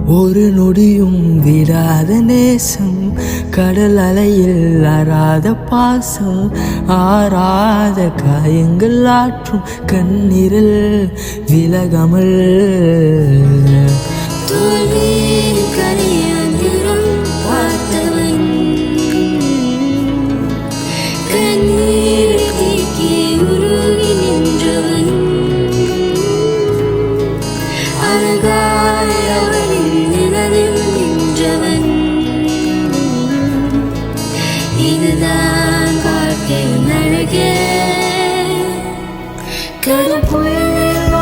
ஒரு நொடியும் விடாத நேசம், கடல் அலையில் அறாத பாசம், ஆறாத காயங்கள் ஆற்றும் கண்ணீரில் விலகாமல். இதுதான் வாழ்க்கையின் அழகே. கடும் புயலில்